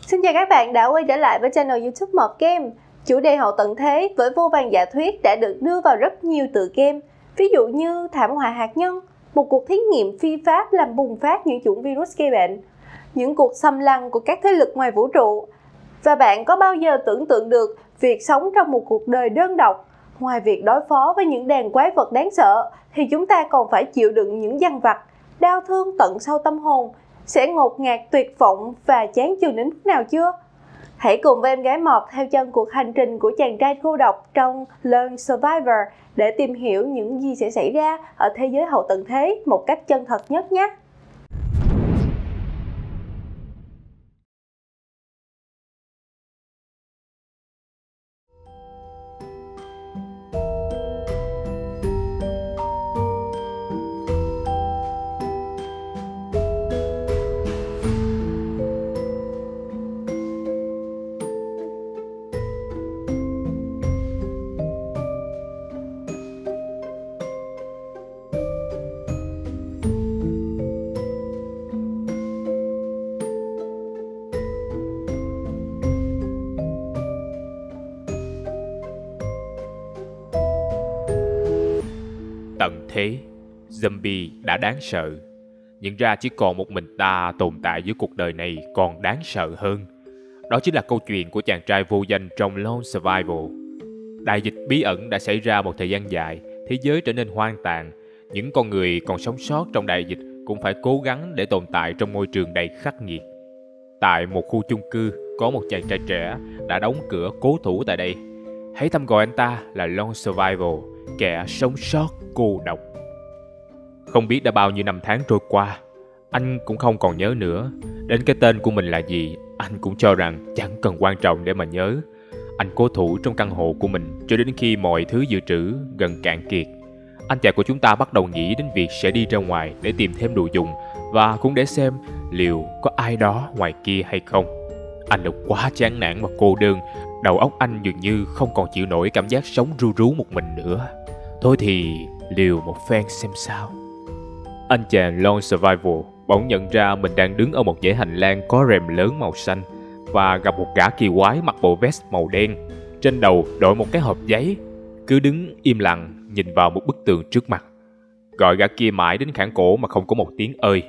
Xin chào các bạn đã quay trở lại với channel YouTube Mọt Game. Chủ đề hậu tận thế với vô vàn giả thuyết đã được đưa vào rất nhiều tựa game. Ví dụ như thảm họa hạt nhân, một cuộc thí nghiệm phi pháp làm bùng phát những chủng virus gây bệnh, những cuộc xâm lăng của các thế lực ngoài vũ trụ. Và bạn có bao giờ tưởng tượng được việc sống trong một cuộc đời đơn độc? Ngoài việc đối phó với những đàn quái vật đáng sợ, thì chúng ta còn phải chịu đựng những dằn vặt, đau thương tận sâu tâm hồn, sẽ ngột ngạt tuyệt vọng và chán chường đến mức nào chưa? Hãy cùng với em gái Mọt theo chân cuộc hành trình của chàng trai cô độc trong Lone Survivor để tìm hiểu những gì sẽ xảy ra ở thế giới hậu tận thế một cách chân thật nhất nhé! Tận thế, zombie đã đáng sợ. Nhận ra chỉ còn một mình ta tồn tại dưới cuộc đời này còn đáng sợ hơn. Đó chính là câu chuyện của chàng trai vô danh trong Lone Survival. Đại dịch bí ẩn đã xảy ra một thời gian dài, thế giới trở nên hoang tàn. Những con người còn sống sót trong đại dịch cũng phải cố gắng để tồn tại trong môi trường đầy khắc nghiệt. Tại một khu chung cư, có một chàng trai trẻ đã đóng cửa cố thủ tại đây. Hãy thăm gọi anh ta là Lone Survival, kẻ sống sót cô độc. Không biết đã bao nhiêu năm tháng trôi qua, anh cũng không còn nhớ nữa. Đến cái tên của mình là gì, anh cũng cho rằng chẳng cần quan trọng để mà nhớ. Anh cố thủ trong căn hộ của mình cho đến khi mọi thứ dự trữ gần cạn kiệt. Anh chàng của chúng ta bắt đầu nghĩ đến việc sẽ đi ra ngoài để tìm thêm đồ dùng và cũng để xem liệu có ai đó ngoài kia hay không. Anh đã quá chán nản và cô đơn. Đầu óc anh dường như không còn chịu nổi cảm giác sống ru rú một mình nữa. Thôi thì liều một phen xem sao. Anh chàng Lone Survival bỗng nhận ra mình đang đứng ở một dãy hành lang có rèm lớn màu xanh và gặp một gã kỳ quái mặc bộ vest màu đen, trên đầu đội một cái hộp giấy, cứ đứng im lặng nhìn vào một bức tường trước mặt. Gọi gã kia mãi đến khản cổ mà không có một tiếng ơi.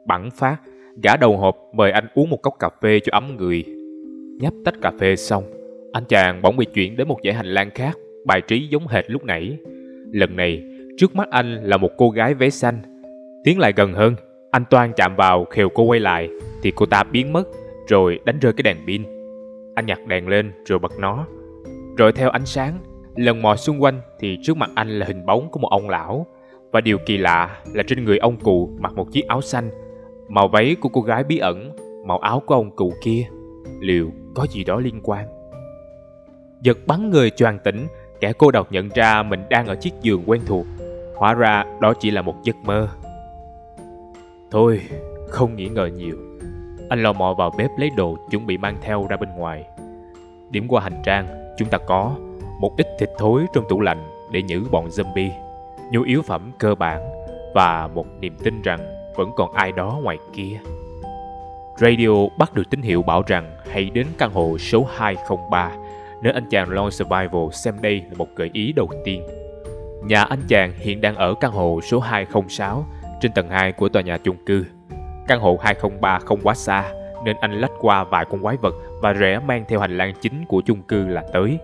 Bẵng phát, gã đầu hộp mời anh uống một cốc cà phê cho ấm người. Nhấp tách cà phê xong, anh chàng bỗng bị chuyển đến một dãy hành lang khác, bài trí giống hệt lúc nãy. Lần này, trước mắt anh là một cô gái váy xanh. Tiến lại gần hơn, anh toan chạm vào khều cô quay lại, thì cô ta biến mất, rồi đánh rơi cái đèn pin. Anh nhặt đèn lên rồi bật nó. Rồi theo ánh sáng, lần mò xung quanh thì trước mặt anh là hình bóng của một ông lão. Và điều kỳ lạ là trên người ông cụ mặc một chiếc áo xanh. Màu váy của cô gái bí ẩn, màu áo của ông cụ kia. Liệu có gì đó liên quan? Giật bắn người choàng tỉnh, kẻ cô độc nhận ra mình đang ở chiếc giường quen thuộc. Hóa ra đó chỉ là một giấc mơ. Thôi, không nghĩ ngợi nhiều. Anh lò mò vào bếp lấy đồ chuẩn bị mang theo ra bên ngoài. Điểm qua hành trang, chúng ta có một ít thịt thối trong tủ lạnh để nhử bọn zombie, nhu yếu phẩm cơ bản và một niềm tin rằng vẫn còn ai đó ngoài kia. Radio bắt được tín hiệu bảo rằng hãy đến căn hộ số 203, nên anh chàng Lone Survival xem đây là một gợi ý đầu tiên. Nhà anh chàng hiện đang ở căn hộ số 206 trên tầng 2 của tòa nhà chung cư. Căn hộ 203 không quá xa nên anh lách qua vài con quái vật và rẽ mang theo hành lang chính của chung cư là tới.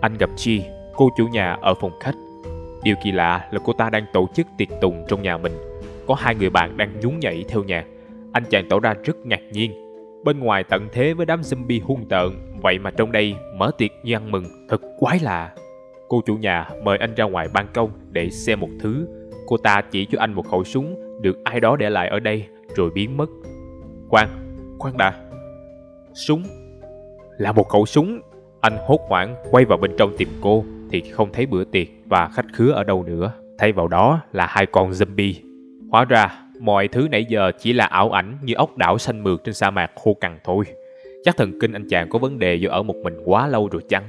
Anh gặp Chi, cô chủ nhà ở phòng khách. Điều kỳ lạ là cô ta đang tổ chức tiệc tùng trong nhà mình. Có hai người bạn đang nhún nhảy theo nhạc. Anh chàng tỏ ra rất ngạc nhiên. Bên ngoài tận thế với đám zombie hung tợn, vậy mà trong đây mở tiệc như ăn mừng, thật quái lạ. Cô chủ nhà mời anh ra ngoài ban công để xem một thứ. Cô ta chỉ cho anh một khẩu súng được ai đó để lại ở đây rồi biến mất. Khoan đã. Súng? Là một khẩu súng? Anh hốt hoảng quay vào bên trong tìm cô thì không thấy bữa tiệc và khách khứa ở đâu nữa. Thay vào đó là hai con zombie. Hóa ra mọi thứ nãy giờ chỉ là ảo ảnh như ốc đảo xanh mượt trên sa mạc khô cằn thôi. Chắc thần kinh anh chàng có vấn đề do ở một mình quá lâu rồi chăng?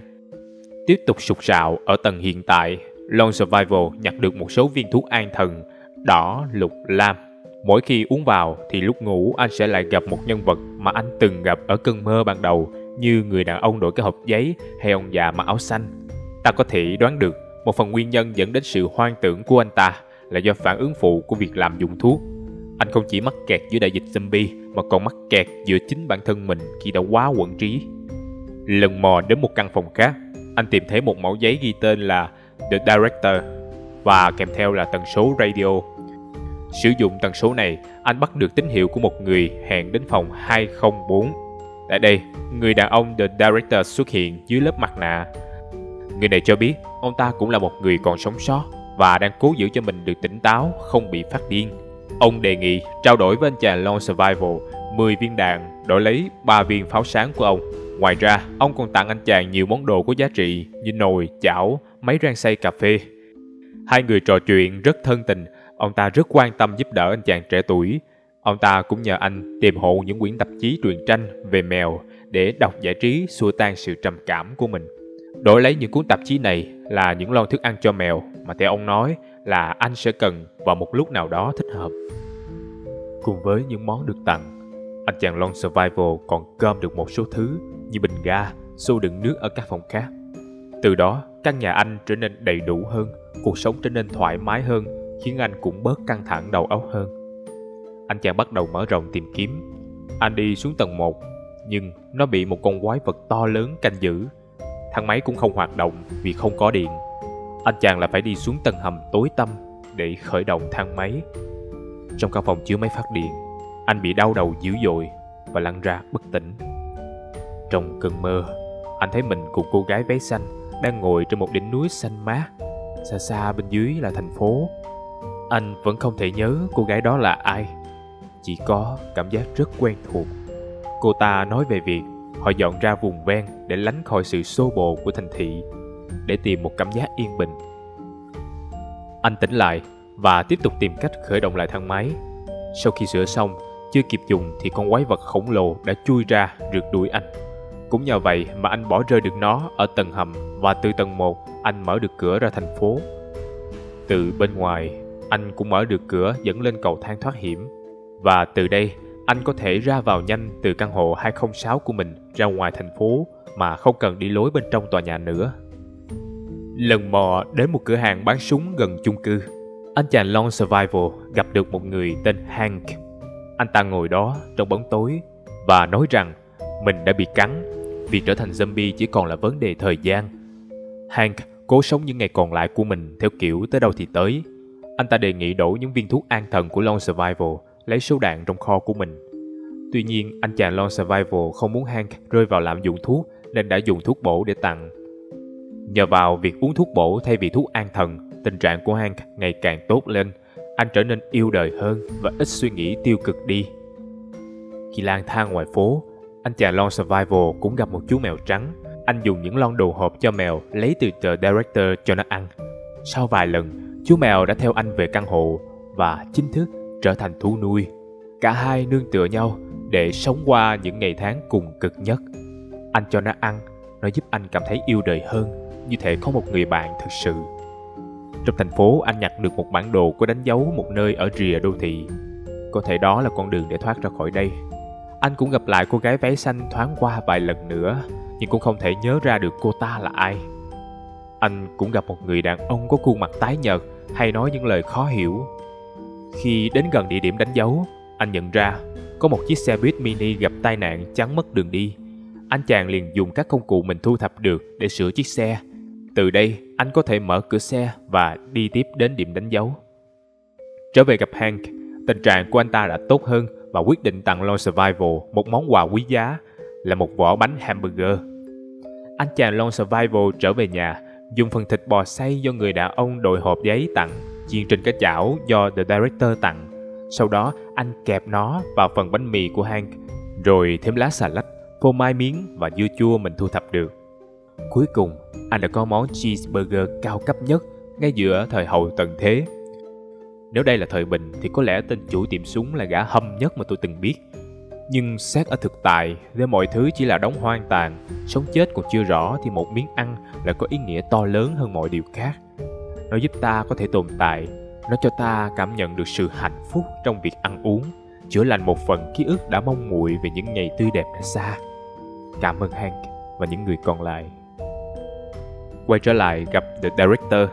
Tiếp tục sục sạo ở tầng hiện tại, Lone Survival nhặt được một số viên thuốc an thần đỏ, lục, lam. Mỗi khi uống vào thì lúc ngủ anh sẽ lại gặp một nhân vật mà anh từng gặp ở cơn mơ ban đầu, như người đàn ông đổi cái hộp giấy hay ông già mặc áo xanh. Ta có thể đoán được một phần nguyên nhân dẫn đến sự hoang tưởng của anh ta là do phản ứng phụ của việc làm dùng thuốc. Anh không chỉ mắc kẹt giữa đại dịch zombie mà còn mắc kẹt giữa chính bản thân mình khi đã quá quẫn trí. Lần mò đến một căn phòng khác, anh tìm thấy một mẩu giấy ghi tên là The Director và kèm theo là tần số radio. Sử dụng tần số này, anh bắt được tín hiệu của một người hẹn đến phòng 204. Tại đây, người đàn ông The Director xuất hiện dưới lớp mặt nạ. Người này cho biết ông ta cũng là một người còn sống sót và đang cố giữ cho mình được tỉnh táo, không bị phát điên. Ông đề nghị trao đổi với anh chàng Lone Survival 10 viên đạn đổi lấy 3 viên pháo sáng của ông. Ngoài ra, ông còn tặng anh chàng nhiều món đồ có giá trị như nồi, chảo, máy rang xay cà phê. Hai người trò chuyện rất thân tình. Ông ta rất quan tâm giúp đỡ anh chàng trẻ tuổi. Ông ta cũng nhờ anh tìm hộ những quyển tạp chí truyện tranh về mèo để đọc giải trí xua tan sự trầm cảm của mình. Đổi lấy những cuốn tạp chí này là những lon thức ăn cho mèo mà theo ông nói là anh sẽ cần vào một lúc nào đó thích hợp. Cùng với những món được tặng, anh chàng Lone Survival còn gom được một số thứ như bình ga, xô đựng nước ở các phòng khác. Từ đó, căn nhà anh trở nên đầy đủ hơn, cuộc sống trở nên thoải mái hơn, khiến anh cũng bớt căng thẳng đầu óc hơn. Anh chàng bắt đầu mở rộng tìm kiếm. Anh đi xuống tầng 1, nhưng nó bị một con quái vật to lớn canh giữ. Thang máy cũng không hoạt động vì không có điện. Anh chàng lại phải đi xuống tầng hầm tối tăm để khởi động thang máy. Trong căn phòng chứa máy phát điện, anh bị đau đầu dữ dội và lăn ra bất tỉnh. Trong cơn mơ, anh thấy mình cùng cô gái váy xanh đang ngồi trên một đỉnh núi xanh mát. Xa xa bên dưới là thành phố. Anh vẫn không thể nhớ cô gái đó là ai, chỉ có cảm giác rất quen thuộc. Cô ta nói về việc họ dọn ra vùng ven để lánh khỏi sự xô bồ của thành thị, để tìm một cảm giác yên bình. Anh tỉnh lại và tiếp tục tìm cách khởi động lại thang máy. Sau khi sửa xong, chưa kịp dùng thì con quái vật khổng lồ đã chui ra rượt đuổi anh. Cũng nhờ vậy mà anh bỏ rơi được nó ở tầng hầm, và từ tầng 1 anh mở được cửa ra thành phố. Từ bên ngoài, anh cũng mở được cửa dẫn lên cầu thang thoát hiểm, và từ đây anh có thể ra vào nhanh từ căn hộ 206 của mình ra ngoài thành phố mà không cần đi lối bên trong tòa nhà nữa. Lần mò đến một cửa hàng bán súng gần chung cư, anh chàng Lone Survival gặp được một người tên Hank. Anh ta ngồi đó trong bóng tối và nói rằng mình đã bị cắn. Việc trở thành zombie chỉ còn là vấn đề thời gian. Hank cố sống những ngày còn lại của mình theo kiểu tới đâu thì tới. Anh ta đề nghị đổ những viên thuốc an thần của Lone Survival lấy số đạn trong kho của mình. Tuy nhiên, anh chàng Lone Survival không muốn Hank rơi vào lạm dụng thuốc nên đã dùng thuốc bổ để tặng. Nhờ vào việc uống thuốc bổ thay vì thuốc an thần, tình trạng của Hank ngày càng tốt lên. Anh trở nên yêu đời hơn và ít suy nghĩ tiêu cực đi. Khi lang thang ngoài phố, anh chàng Lone Survival cũng gặp một chú mèo trắng. Anh dùng những lon đồ hộp cho mèo lấy từ The Director cho nó ăn. Sau vài lần, chú mèo đã theo anh về căn hộ và chính thức trở thành thú nuôi. Cả hai nương tựa nhau để sống qua những ngày tháng cùng cực nhất. Anh cho nó ăn, nó giúp anh cảm thấy yêu đời hơn, như thể có một người bạn thực sự. Trong thành phố, anh nhặt được một bản đồ có đánh dấu một nơi ở rìa đô thị. Có thể đó là con đường để thoát ra khỏi đây. Anh cũng gặp lại cô gái váy xanh thoáng qua vài lần nữa, nhưng cũng không thể nhớ ra được cô ta là ai. Anh cũng gặp một người đàn ông có khuôn mặt tái nhợt, hay nói những lời khó hiểu. Khi đến gần địa điểm đánh dấu, anh nhận ra có một chiếc xe buýt mini gặp tai nạn chắn mất đường đi. Anh chàng liền dùng các công cụ mình thu thập được để sửa chiếc xe. Từ đây, anh có thể mở cửa xe và đi tiếp đến điểm đánh dấu. Trở về gặp Hank, tình trạng của anh ta đã tốt hơn và quyết định tặng Lone Survival một món quà quý giá là một vỏ bánh hamburger. Anh chàng Lone Survival trở về nhà, dùng phần thịt bò xay do người đàn ông đội hộp giấy tặng, chiên trên cái chảo do The Director tặng. Sau đó, anh kẹp nó vào phần bánh mì của Hank, rồi thêm lá xà lách, phô mai miếng và dưa chua mình thu thập được. Cuối cùng, anh đã có món cheeseburger cao cấp nhất ngay giữa thời hậu tận thế. Nếu đây là thời bình thì có lẽ tên chủ tiệm súng là gã hâm nhất mà tôi từng biết. Nhưng xét ở thực tại, nếu mọi thứ chỉ là đống hoang tàn, sống chết còn chưa rõ thì một miếng ăn lại có ý nghĩa to lớn hơn mọi điều khác. Nó giúp ta có thể tồn tại, Nó cho ta cảm nhận được sự hạnh phúc trong việc ăn uống, chữa lành một phần ký ức đã mong nguội về những ngày tươi đẹp đã xa. Cảm ơn Hank và những người còn lại. Quay trở lại gặp The Director,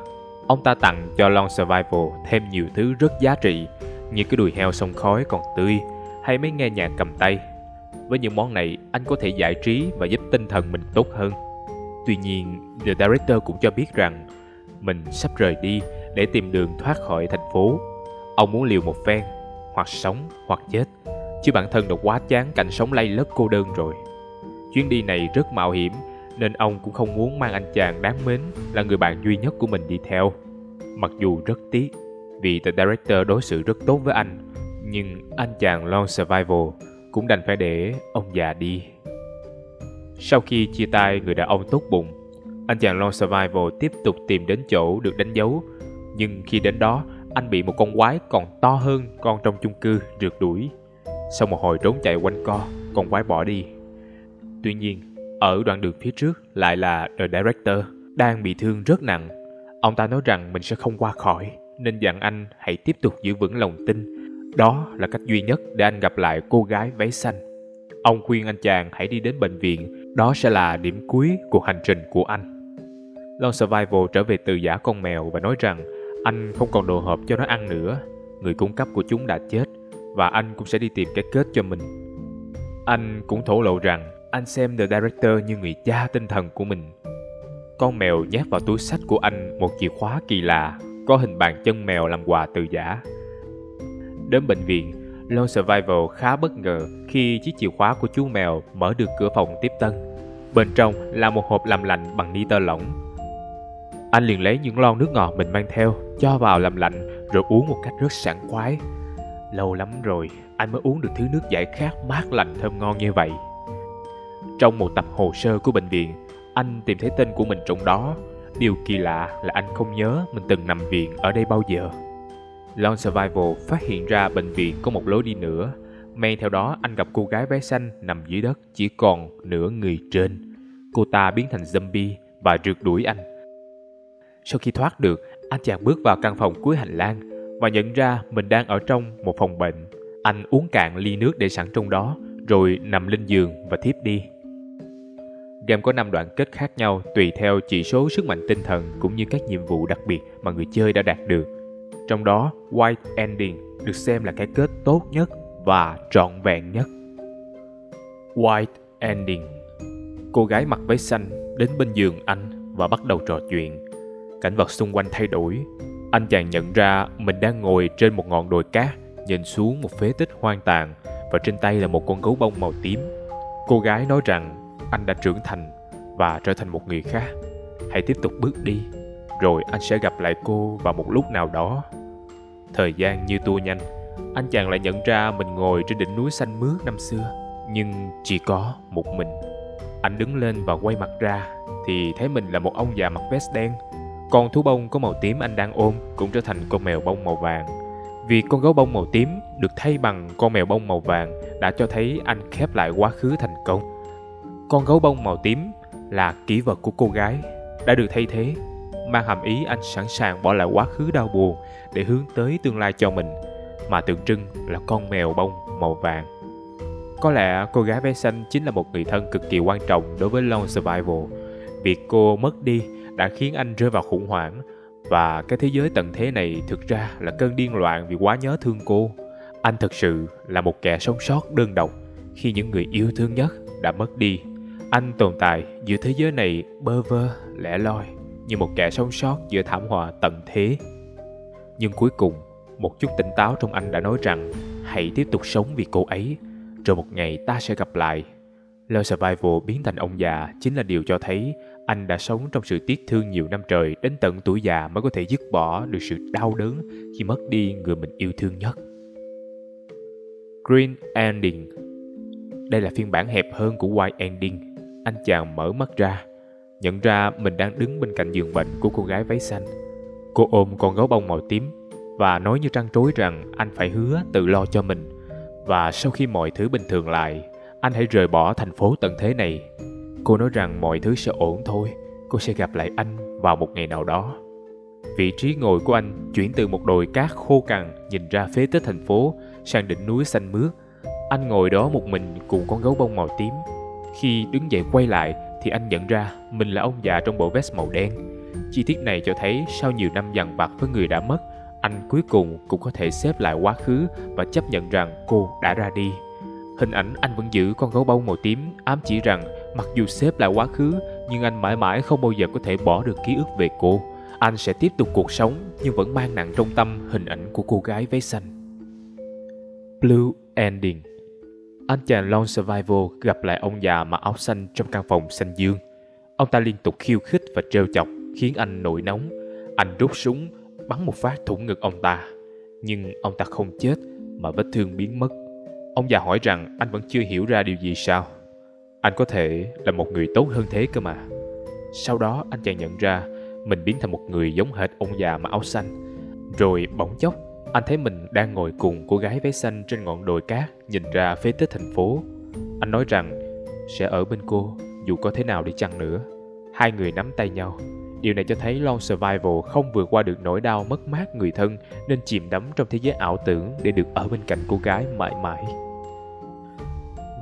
ông ta tặng cho Long Survival thêm nhiều thứ rất giá trị, như cái đùi heo xông khói còn tươi hay mấy nghe nhạc cầm tay. Với những món này, anh có thể giải trí và giúp tinh thần mình tốt hơn. Tuy nhiên, The Director cũng cho biết rằng mình sắp rời đi để tìm đường thoát khỏi thành phố. Ông muốn liều một phen, hoặc sống hoặc chết, chứ bản thân đã quá chán cảnh sống lay lất cô đơn rồi. Chuyến đi này rất mạo hiểm, nên ông cũng không muốn mang anh chàng đáng mến là người bạn duy nhất của mình đi theo. Mặc dù rất tiếc, vì The Director đối xử rất tốt với anh, nhưng anh chàng Long Survival cũng đành phải để ông già đi. Sau khi chia tay người đàn ông tốt bụng, anh chàng Long Survival tiếp tục tìm đến chỗ được đánh dấu. Nhưng khi đến đó, anh bị một con quái còn to hơn con trong chung cư rượt đuổi. Sau một hồi trốn chạy quanh co, con quái bỏ đi. Tuy nhiên, ở đoạn đường phía trước lại là The Director đang bị thương rất nặng. Ông ta nói rằng mình sẽ không qua khỏi, nên dặn anh hãy tiếp tục giữ vững lòng tin. Đó là cách duy nhất để anh gặp lại cô gái váy xanh. Ông khuyên anh chàng hãy đi đến bệnh viện, đó sẽ là điểm cuối của hành trình của anh. Long Survival trở về từ giã con mèo và nói rằng anh không còn đồ hộp cho nó ăn nữa. Người cung cấp của chúng đã chết và anh cũng sẽ đi tìm cái kết cho mình. Anh cũng thổ lộ rằng anh xem The Director như người cha tinh thần của mình. Con mèo nhét vào túi xách của anh một chìa khóa kỳ lạ, có hình bàn chân mèo làm quà từ giã. Đến bệnh viện, Long Survival khá bất ngờ khi chiếc chìa khóa của chú mèo mở được cửa phòng tiếp tân. Bên trong là một hộp làm lạnh bằng ni tơ lỏng. Anh liền lấy những lon nước ngọt mình mang theo, cho vào làm lạnh rồi uống một cách rất sảng khoái. Lâu lắm rồi anh mới uống được thứ nước giải khát mát lạnh thơm ngon như vậy. Trong một tập hồ sơ của bệnh viện, anh tìm thấy tên của mình trong đó. Điều kỳ lạ là anh không nhớ mình từng nằm viện ở đây bao giờ. Long Survival phát hiện ra bệnh viện có một lối đi nữa. Men theo đó, anh gặp cô gái váy xanh nằm dưới đất chỉ còn nửa người trên. Cô ta biến thành zombie và rượt đuổi anh. Sau khi thoát được, anh chàng bước vào căn phòng cuối hành lang và nhận ra mình đang ở trong một phòng bệnh. Anh uống cạn ly nước để sẵn trong đó, rồi nằm lên giường và thiếp đi. Game có 5 đoạn kết khác nhau tùy theo chỉ số sức mạnh tinh thần cũng như các nhiệm vụ đặc biệt mà người chơi đã đạt được. Trong đó, White Ending được xem là cái kết tốt nhất và trọn vẹn nhất. White Ending. Cô gái mặc váy xanh đến bên giường anh và bắt đầu trò chuyện. Cảnh vật xung quanh thay đổi. Anh chàng nhận ra mình đang ngồi trên một ngọn đồi cát, nhìn xuống một phế tích hoang tàn và trên tay là một con gấu bông màu tím. Cô gái nói rằng anh đã trưởng thành và trở thành một người khác. Hãy tiếp tục bước đi, rồi anh sẽ gặp lại cô vào một lúc nào đó. Thời gian như tua nhanh, anh chàng lại nhận ra mình ngồi trên đỉnh núi xanh mướt năm xưa, nhưng chỉ có một mình. Anh đứng lên và quay mặt ra, thì thấy mình là một ông già mặc vest đen. Con thú bông có màu tím anh đang ôm cũng trở thành con mèo bông màu vàng. Vì con gấu bông màu tím được thay bằng con mèo bông màu vàng đã cho thấy anh khép lại quá khứ thành công. Con gấu bông màu tím là kỷ vật của cô gái đã được thay thế, mang hàm ý anh sẵn sàng bỏ lại quá khứ đau buồn để hướng tới tương lai cho mình, mà tượng trưng là con mèo bông màu vàng. Có lẽ cô gái váy xanh chính là một người thân cực kỳ quan trọng đối với Long Survival. Việc cô mất đi đã khiến anh rơi vào khủng hoảng, và cái thế giới tận thế này thực ra là cơn điên loạn vì quá nhớ thương cô. Anh thực sự là một kẻ sống sót đơn độc khi những người yêu thương nhất đã mất đi. Anh tồn tại giữa thế giới này bơ vơ, lẻ loi như một kẻ sống sót giữa thảm họa tận thế. Nhưng cuối cùng, một chút tỉnh táo trong anh đã nói rằng hãy tiếp tục sống vì cô ấy, rồi một ngày ta sẽ gặp lại. Long Survival biến thành ông già chính là điều cho thấy anh đã sống trong sự tiếc thương nhiều năm trời, đến tận tuổi già mới có thể dứt bỏ được sự đau đớn khi mất đi người mình yêu thương nhất. Green Ending. Đây là phiên bản hẹp hơn của White Ending. Anh chàng mở mắt ra, nhận ra mình đang đứng bên cạnh giường bệnh của cô gái váy xanh. Cô ôm con gấu bông màu tím và nói như trăn trối rằng anh phải hứa tự lo cho mình, và sau khi mọi thứ bình thường lại, anh hãy rời bỏ thành phố tận thế này. Cô nói rằng mọi thứ sẽ ổn thôi, cô sẽ gặp lại anh vào một ngày nào đó. Vị trí ngồi của anh chuyển từ một đồi cát khô cằn nhìn ra phế tích thành phố sang đỉnh núi xanh mướt. Anh ngồi đó một mình cùng con gấu bông màu tím. Khi đứng dậy quay lại thì anh nhận ra mình là ông già trong bộ vest màu đen. Chi tiết này cho thấy sau nhiều năm dằn vặt với người đã mất, anh cuối cùng cũng có thể xếp lại quá khứ và chấp nhận rằng cô đã ra đi. Hình ảnh anh vẫn giữ con gấu bông màu tím ám chỉ rằng mặc dù xếp lại quá khứ, nhưng anh mãi mãi không bao giờ có thể bỏ được ký ức về cô. Anh sẽ tiếp tục cuộc sống nhưng vẫn mang nặng trong tâm hình ảnh của cô gái váy xanh. Blue Ending. Anh chàng Lone Survival gặp lại ông già mặc áo xanh trong căn phòng xanh dương. Ông ta liên tục khiêu khích và trêu chọc khiến anh nổi nóng. Anh rút súng bắn một phát thủng ngực ông ta, nhưng ông ta không chết mà vết thương biến mất. Ông già hỏi rằng anh vẫn chưa hiểu ra điều gì sao. Anh có thể là một người tốt hơn thế cơ mà. Sau đó anh chàng nhận ra mình biến thành một người giống hệt ông già mặc áo xanh. Rồi bỗng chốc anh thấy mình đang ngồi cùng cô gái váy xanh trên ngọn đồi cát nhìn ra phế tích thành phố. Anh nói rằng sẽ ở bên cô dù có thế nào đi chăng nữa. Hai người nắm tay nhau. Điều này cho thấy Lone Survival không vượt qua được nỗi đau mất mát người thân nên chìm đắm trong thế giới ảo tưởng để được ở bên cạnh cô gái mãi mãi.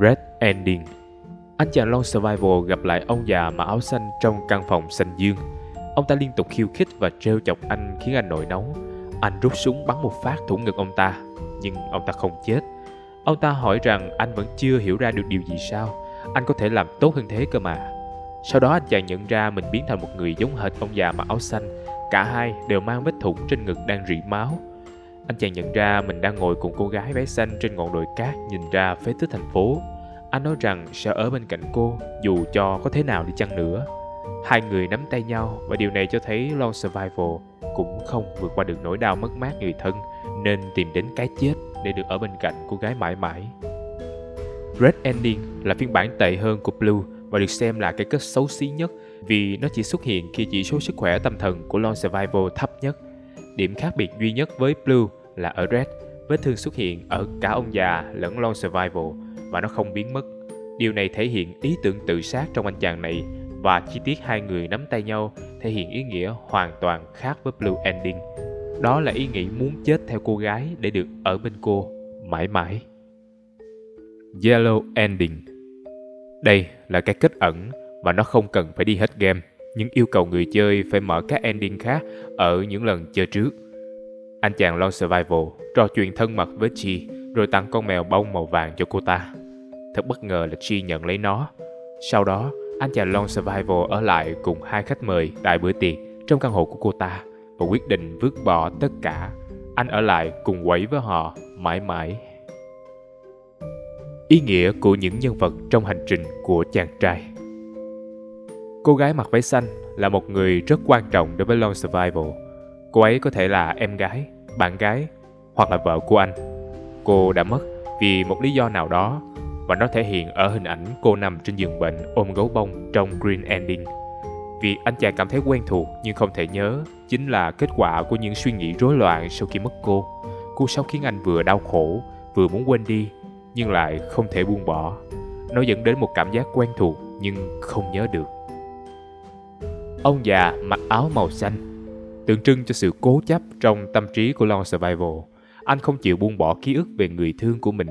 Red Ending. Anh chàng Lone Survival gặp lại ông già mặc áo xanh trong căn phòng xanh dương. Ông ta liên tục khiêu khích và trêu chọc anh khiến anh nổi nóng. Anh rút súng bắn một phát thủng ngực ông ta, nhưng ông ta không chết. Ông ta hỏi rằng anh vẫn chưa hiểu ra được điều gì sao. Anh có thể làm tốt hơn thế cơ mà. Sau đó anh chàng nhận ra mình biến thành một người giống hệt ông già mặc áo xanh. Cả hai đều mang vết thủng trên ngực đang rỉ máu. Anh chàng nhận ra mình đang ngồi cùng cô gái váy xanh trên ngọn đồi cát nhìn ra phế tích thành phố. Anh nói rằng sẽ ở bên cạnh cô dù cho có thế nào đi chăng nữa. Hai người nắm tay nhau và điều này cho thấy Lone Survival cũng không vượt qua được nỗi đau mất mát người thân nên tìm đến cái chết để được ở bên cạnh cô gái mãi mãi. Red Ending là phiên bản tệ hơn của Blue và được xem là cái kết xấu xí nhất vì nó chỉ xuất hiện khi chỉ số sức khỏe tâm thần của Lone Survival thấp nhất. Điểm khác biệt duy nhất với Blue là ở Red, vết thương xuất hiện ở cả ông già lẫn Lone Survival và nó không biến mất. Điều này thể hiện ý tưởng tự sát trong anh chàng này và chi tiết hai người nắm tay nhau thể hiện ý nghĩa hoàn toàn khác với Blue Ending. Đó là ý nghĩ muốn chết theo cô gái để được ở bên cô mãi mãi. Yellow Ending. Đây là cái kết ẩn và nó không cần phải đi hết game, nhưng yêu cầu người chơi phải mở các ending khác ở những lần chơi trước. Anh chàng Lone Survival trò chuyện thân mật với Chi rồi tặng con mèo bông màu vàng cho cô ta. Thật bất ngờ là Chi nhận lấy nó. Sau đó, anh chàng Lone Survival ở lại cùng hai khách mời tại bữa tiệc trong căn hộ của cô ta và quyết định vứt bỏ tất cả. Anh ở lại cùng quẩy với họ mãi mãi. Ý nghĩa của những nhân vật trong hành trình của chàng trai. Cô gái mặc váy xanh là một người rất quan trọng đối với Lone Survival. Cô ấy có thể là em gái, bạn gái hoặc là vợ của anh. Cô đã mất vì một lý do nào đó và nó thể hiện ở hình ảnh cô nằm trên giường bệnh ôm gấu bông trong Green Ending. Việc anh chàng cảm thấy quen thuộc nhưng không thể nhớ chính là kết quả của những suy nghĩ rối loạn sau khi mất cô. Cú sốc khiến anh vừa đau khổ, vừa muốn quên đi nhưng lại không thể buông bỏ. Nó dẫn đến một cảm giác quen thuộc nhưng không nhớ được. Ông già mặc áo màu xanh tượng trưng cho sự cố chấp trong tâm trí của Lone Survival. Anh không chịu buông bỏ ký ức về người thương của mình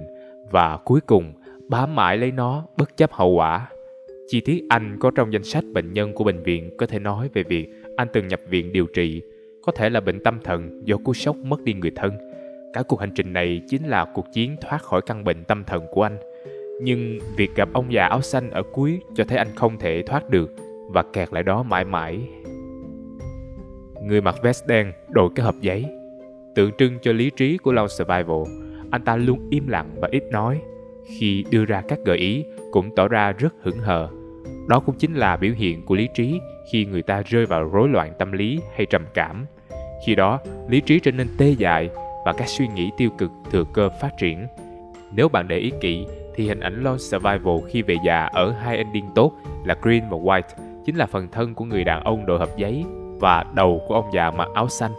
và cuối cùng bám mãi lấy nó bất chấp hậu quả. Chi tiết anh có trong danh sách bệnh nhân của bệnh viện có thể nói về việc anh từng nhập viện điều trị, có thể là bệnh tâm thần do cú sốc mất đi người thân. Cả cuộc hành trình này chính là cuộc chiến thoát khỏi căn bệnh tâm thần của anh. Nhưng việc gặp ông già áo xanh ở cuối cho thấy anh không thể thoát được và kẹt lại đó mãi mãi. Người mặc vest đen đội cái hộp giấy tượng trưng cho lý trí của Lone Survival. Anh ta luôn im lặng và ít nói. Khi đưa ra các gợi ý cũng tỏ ra rất hững hờ. Đó cũng chính là biểu hiện của lý trí khi người ta rơi vào rối loạn tâm lý hay trầm cảm. Khi đó, lý trí trở nên tê dại và các suy nghĩ tiêu cực thừa cơ phát triển. Nếu bạn để ý kỹ thì hình ảnh Lone Survival khi về già ở hai ending tốt là Green và White chính là phần thân của người đàn ông đội hộp giấy và đầu của ông già mặc áo xanh.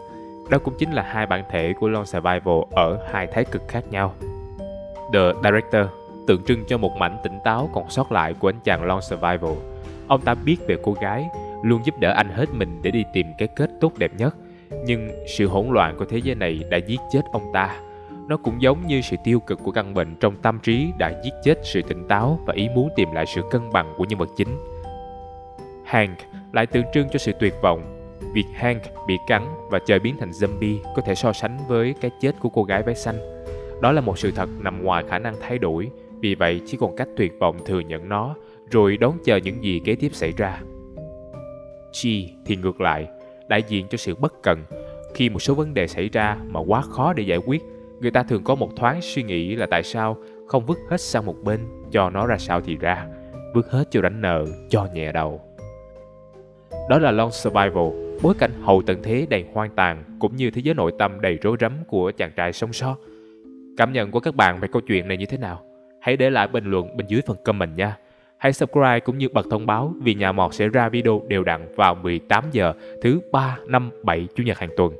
Đó cũng chính là hai bản thể của Lone Survival ở hai thái cực khác nhau. The Director tượng trưng cho một mảnh tỉnh táo còn sót lại của anh chàng Lone Survival. Ông ta biết về cô gái, luôn giúp đỡ anh hết mình để đi tìm cái kết tốt đẹp nhất. Nhưng sự hỗn loạn của thế giới này đã giết chết ông ta. Nó cũng giống như sự tiêu cực của căn bệnh trong tâm trí đã giết chết sự tỉnh táo và ý muốn tìm lại sự cân bằng của nhân vật chính. Hank lại tượng trưng cho sự tuyệt vọng. Việc Hank bị cắn và trời biến thành zombie có thể so sánh với cái chết của cô gái váy xanh. Đó là một sự thật nằm ngoài khả năng thay đổi, vì vậy chỉ còn cách tuyệt vọng thừa nhận nó, rồi đón chờ những gì kế tiếp xảy ra. Chi thì ngược lại, đại diện cho sự bất cần. Khi một số vấn đề xảy ra mà quá khó để giải quyết, người ta thường có một thoáng suy nghĩ là tại sao không vứt hết sang một bên, cho nó ra sao thì ra, vứt hết cho đánh nợ, cho nhẹ đầu. Đó là Lone Survival, bối cảnh hậu tận thế đầy hoang tàn cũng như thế giới nội tâm đầy rối rắm của chàng trai sống sót. Cảm nhận của các bạn về câu chuyện này như thế nào? Hãy để lại bình luận bên dưới phần comment nha. Hãy subscribe cũng như bật thông báo vì Nhà Mọt sẽ ra video đều đặn vào 18 giờ thứ 3, 5, 7 Chủ nhật hàng tuần.